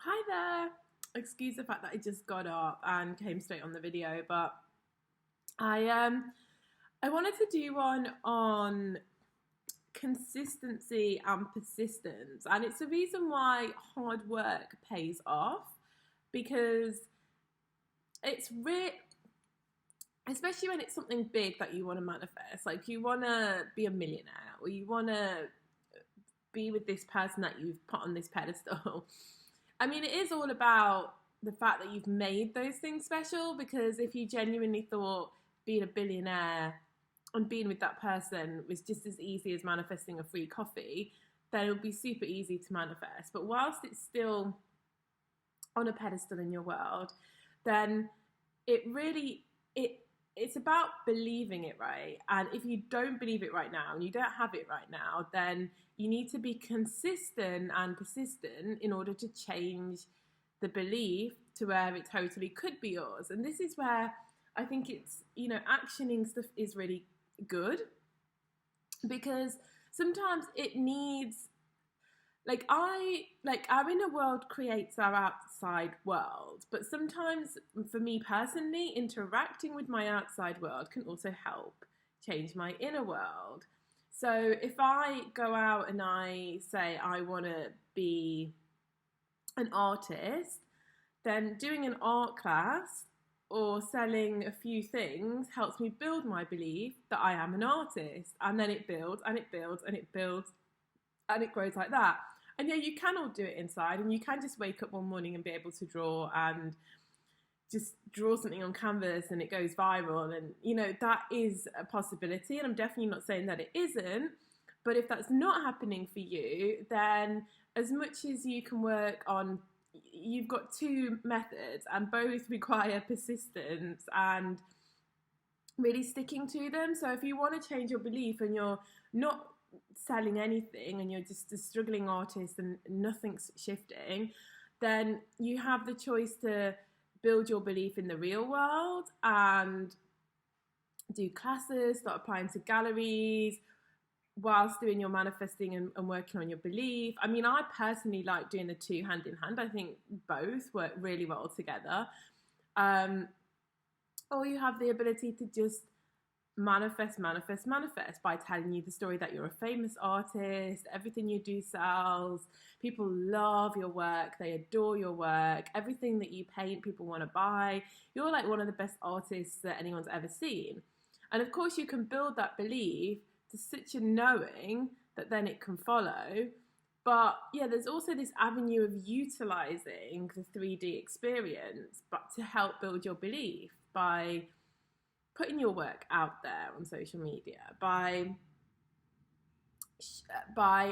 Hi there. Excuse the fact that I just got up and came straight on the video, but I wanted to do one on consistency and persistence, and it's the reason why hard work pays off because it's real, especially when it's something big that you want to manifest. Like you want to be a millionaire, or you want to be with this person that you've put on this pedestal. I mean, it is all about the fact that you've made those things special, because if you genuinely thought being a billionaire and being with that person was just as easy as manifesting a free coffee, then it would be super easy to manifest. But whilst it's still on a pedestal in your world, then it really it's about believing it, right? And if you don't believe it right now and you don't have it right now, then you need to be consistent and persistent in order to change the belief to where it totally could be yours. And this is where I think it's, actioning stuff is really good, because sometimes it needs, our inner world creates our outside world, but sometimes for me personally, interacting with my outside world can also help change my inner world. So if I go out and I say I want to be an artist, then doing an art class or selling a few things helps me build my belief that I am an artist, and then it builds and it builds and it builds and it grows like that. And yeah, you can all do it inside, and you can just wake up one morning and be able to draw and just draw something on canvas and it goes viral. And, that is a possibility. And I'm definitely not saying that it isn't. But if that's not happening for you, then as much as you can work on, you've got two methods and both require persistence and really sticking to them. So if you want to change your belief and you're not selling anything and you're just a struggling artist and nothing's shifting, then you have the choice to build your belief in the real world and do classes, start applying to galleries whilst doing your manifesting and working on your belief. I mean, I personally like doing the two hand in hand. I think both work really well together. Or you have the ability to just manifest by telling you the story that you're a famous artist, everything you do sells, people love your work, they adore your work, everything that you paint people want to buy, you're like one of the best artists that anyone's ever seen. And of course you can build that belief to such a knowing that then it can follow. But yeah, there's also this avenue of utilizing the 3D experience but to help build your belief by putting your work out there on social media, by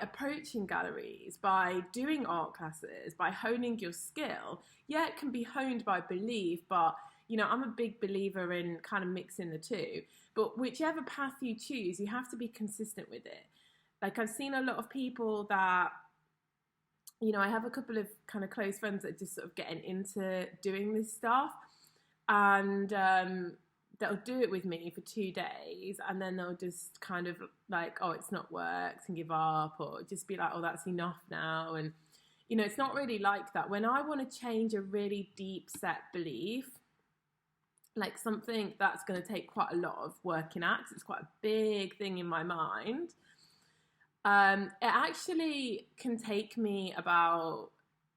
approaching galleries, by doing art classes, by honing your skill. Yeah, it can be honed by belief, but I'm a big believer in kind of mixing the two. But whichever path you choose, you have to be consistent with it. Like I've seen a lot of people that, I have a couple of kind of close friends that are just sort of getting into doing this stuff, and they'll do it with me for 2 days and then they'll just kind of like, oh, it's not worked, and give up, or just be like, oh, that's enough now. And it's not really like that. When I want to change a really deep set belief, like something that's going to take quite a lot of working at, 'cause it's quite a big thing in my mind, it actually can take me about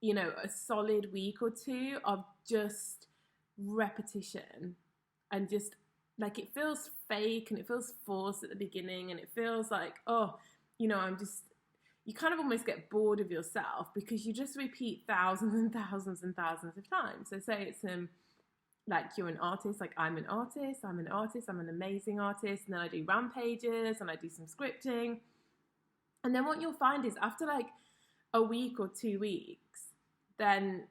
a solid week or two of just repetition, and just like it feels fake and it feels forced at the beginning, and it feels like, oh, you kind of almost get bored of yourself because you just repeat thousands and thousands and thousands of times. So say it's like you're an artist, like I'm an artist, I'm an amazing artist, and then I do rampages and I do some scripting. And then what you'll find is after like a week or 2 weeks, then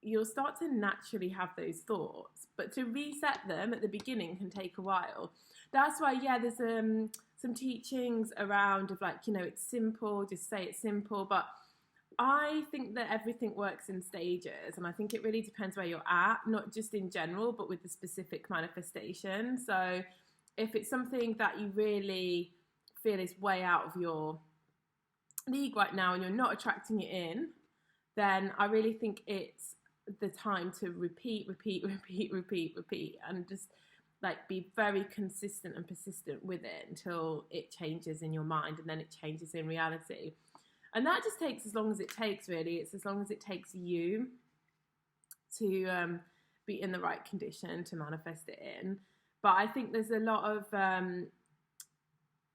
you'll start to naturally have those thoughts. But to reset them at the beginning can take a while. That's why, yeah, there's some teachings around of like, it's simple, just say it's simple. But I think that everything works in stages. And I think it really depends where you're at, not just in general, but with the specific manifestation. So if it's something that you really feel is way out of your league right now and you're not attracting it in, then I really think it's the time to repeat, and just like be very consistent and persistent with it until it changes in your mind, and then it changes in reality. And that just takes as long as it takes, really. It's as long as it takes you to be in the right condition to manifest it in. But I think there's a lot of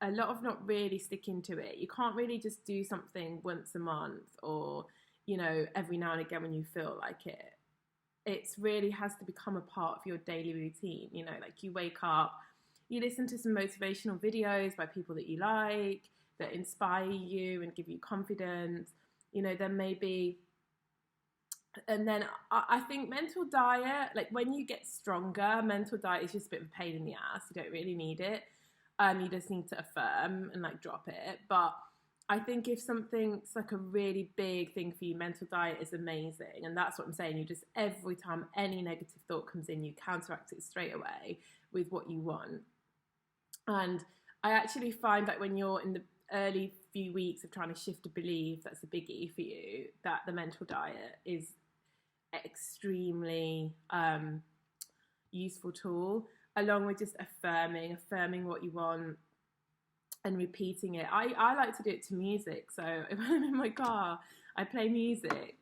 not really sticking to it. You can't really just do something once a month, or every now and again when you feel like it. It really has to become a part of your daily routine. Like you wake up, you listen to some motivational videos by people that you like, that inspire you and give you confidence. Then maybe, and then I think mental diet, like when you get stronger, mental diet is just a bit of a pain in the ass. You don't really need it. You just need to affirm and like drop it. But I think if something's like a really big thing for you, mental diet is amazing. And that's what I'm saying. You just, every time any negative thought comes in, you counteract it straight away with what you want. And I actually find that when you're in the early few weeks of trying to shift a belief that's a biggie for you, that the mental diet is extremely useful tool, along with just affirming what you want and repeating it. I like to do it to music. So if I'm in my car, I play music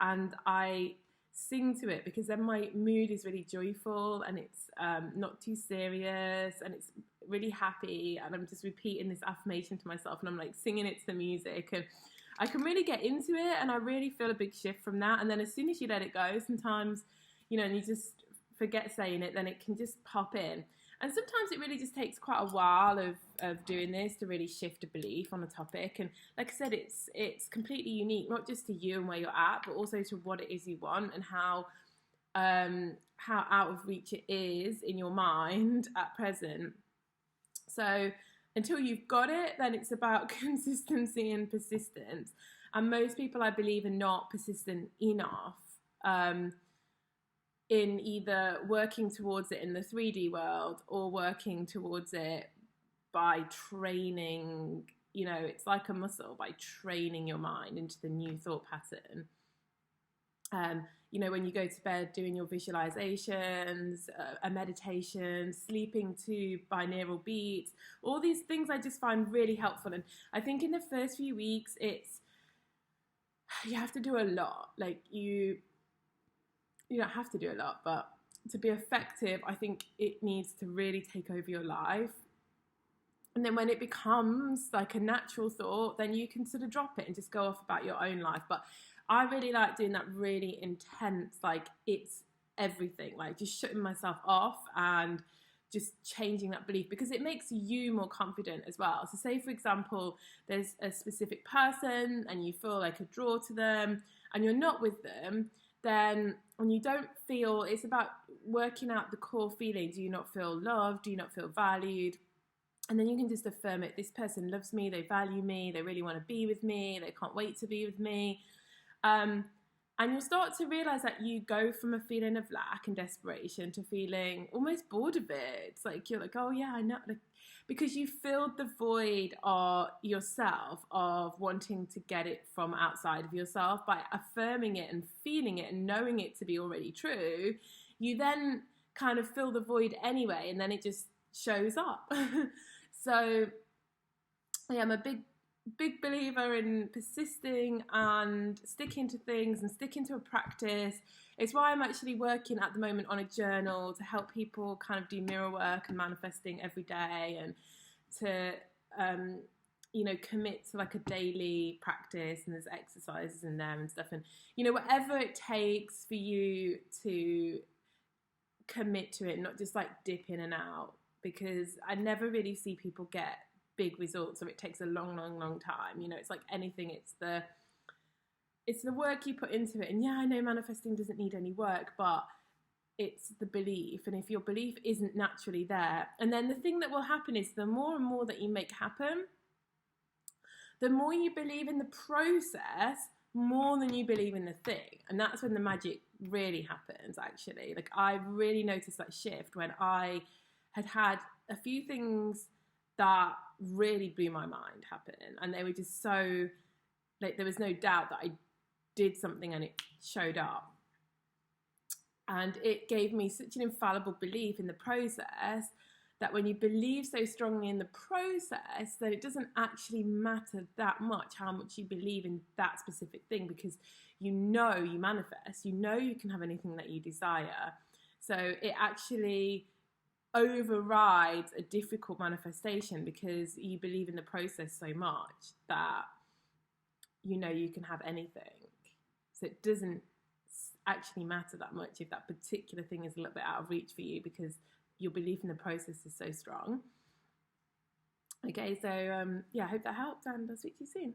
and I sing to it, because then my mood is really joyful and it's not too serious and it's really happy, and I'm just repeating this affirmation to myself and I'm like singing it to the music, and I can really get into it and I really feel a big shift from that. And then as soon as you let it go, sometimes, and you just forget saying it, then it can just pop in. And sometimes it really just takes quite a while of doing this to really shift a belief on a topic. And like I said, it's completely unique, not just to you and where you're at, but also to what it is you want and how out of reach it is in your mind at present. So until you've got it, then it's about consistency and persistence. And most people, I believe, are not persistent enough in either working towards it in the 3D world or working towards it by training. It's like a muscle, by training your mind into the new thought pattern. When you go to bed, doing your visualizations, a meditation, sleeping to binaural beats, all these things I just find really helpful. And I think in the first few weeks, you have to do a lot. Like you don't have to do a lot, but to be effective, I think it needs to really take over your life. And then when it becomes like a natural thought, then you can sort of drop it and just go off about your own life. But I really like doing that really intense, like it's everything, like just shutting myself off and just changing that belief, because it makes you more confident as well. So say, for example, there's a specific person and you feel like a draw to them and you're not with them, then when you don't feel, it's about working out the core feeling. Do you not feel loved? Do you not feel valued? And then you can just affirm it. This person loves me, they value me, they really want to be with me, they can't wait to be with me. And you'll start to realize that you go from a feeling of lack and desperation to feeling almost bored of it. It's like, you're like, oh yeah, I know. Like, because you filled the void of yourself of wanting to get it from outside of yourself by affirming it and feeling it and knowing it to be already true. You then kind of fill the void anyway, and then it just shows up. So yeah, I'm a big believer in persisting and sticking to things and sticking to a practice. It's why I'm actually working at the moment on a journal to help people kind of do mirror work and manifesting every day, and to commit to like a daily practice, and there's exercises in there and stuff, and whatever it takes for you to commit to it, not just like dip in and out, because I never really see people get big results, or it takes a long time. It's like anything, it's the work you put into it. And yeah, I know manifesting doesn't need any work, but it's the belief. And if your belief isn't naturally there, and then the thing that will happen is the more and more that you make happen, the more you believe in the process more than you believe in the thing. And that's when the magic really happens, actually. Like, I really noticed that shift when I had a few things that really blew my mind happen, and they were just so, like, there was no doubt that I did something and it showed up. And it gave me such an infallible belief in the process that when you believe so strongly in the process, then it doesn't actually matter that much how much you believe in that specific thing, because you know you manifest, you know you can have anything that you desire. So it actually overrides a difficult manifestation because you believe in the process so much that you know you can have anything. So it doesn't actually matter that much if that particular thing is a little bit out of reach for you, because your belief in the process is so strong. Okay, so yeah, I hope that helped, and I'll speak to you soon.